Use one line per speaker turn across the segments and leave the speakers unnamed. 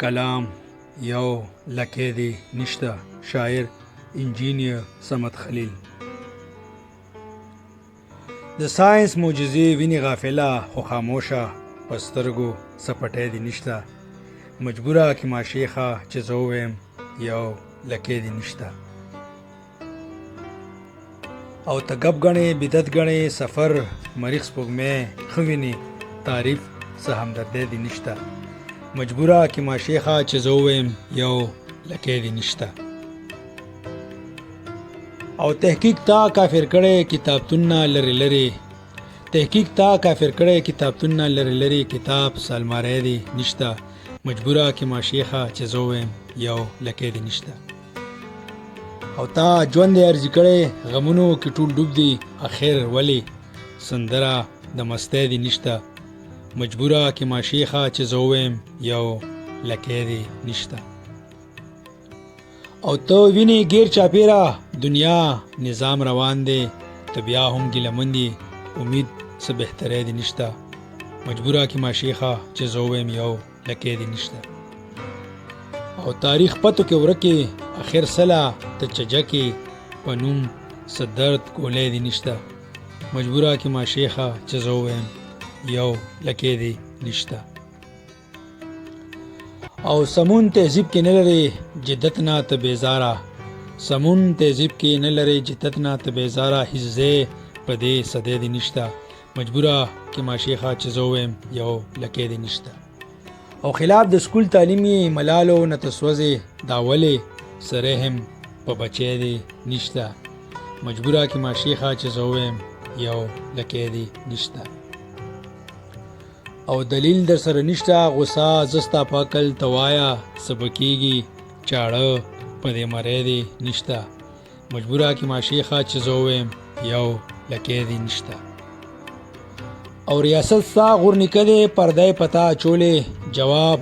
کلام یو لکې دی نشته. شاعر انجینیر صمد خلیل. د ساينس معجزې ویني غافله خو خاموشه، په سترګو سپټې دی نشته. مجبوره کې ما شیخه چې زه ووایم یو لکې دی نشته. او ته ګپ ګڼې بدعت ګڼې سفر مریخ سپوږمۍ ښه ویني تعریف څه همدردۍ دی نشته. مجبوره کې ما شیخه چې زه ووایم یو لکې دی نشته. او تحقیق تا کافر کړی کتابتونونه لرې لرې، تحقیق تا کافر کړی کتابتونونه لرې لرې، کتاب سالماری دی نشته. مجبوره کې ما شیخه چې زه ووایم یو لکې دی نشته. او تا ژوند یې ارزي کړی غمونو کې ټول ډوب دی، اخر ولې سندره د مستۍ دی نشته. مجبوره کې ما شیخه چې زه ووایم یو لکې دی نشته. او ته ویني غیر چاپیره دنیا نظام روان دی، ته بیا هم ګیلمن دی امید څه بهتری دی نشته. مجبوره کې ما شیخه چې زه ووایم یو لکې دی نشته. او تاریخ پتو کې ورکې اخر سلا ته چجکې په نوم څه درد کولی دی نشته. مجبوره کې ما شیخه چې زه ووایم یو لکې دی نشته. او سمون تهذیب کې نه لري جدت نه ته بیزاره، سمون تهذیب کې نه لري جدت نه ته بیزاره، هیڅ ځای په دې صدۍ دی نشته. مجبوره کې ما شیخه چې زه ووایم یو لکې دی نشته. او خلاف د سکول تعلیم یې ملالو نه ته سوځې دا ولې سره هم په بچی دی نشته. مجبوره کې ما شیخه چې زه ووایم یو لکې دی نشته. او دلیل در سره نشته غوسه زستا په عقل ته وایه څه به کېږي چاړه په دې مری دی نشته. مجبوره کې ما شیخه چې زه ووایم یو لکې دی نشته. او ریاست ستا غورنیکه دی پردی پتا اچولې جواب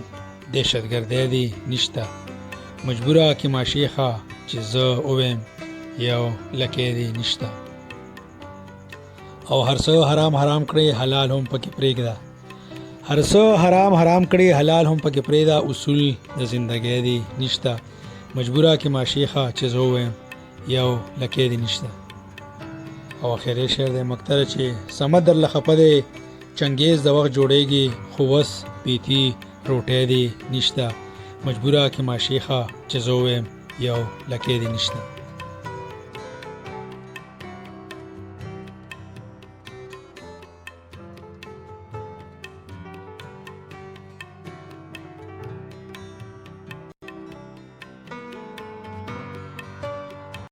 دهشتګردی دی نشته. مجبوره کې ما شیخه چې زه ووایم یو لکې دی نشته. او هر څه حرام حرام کړی حلال هم پکې پرېږده، هر څه حرام حرام کړی حلال هم پکې پرېږده، اصول د زندګۍ دی نشته. مجبوره کې ما شیخه چې زه ووایم یو لکې دی نشته. او اخري شعر دی مقتره چې سمه درله خفه دی چنګیز د وخت جوړیږي خو وس پیتی روټۍ دی نشته. مجبوره کې ما شیخه چې زه ووایم یو لکې دی نشته.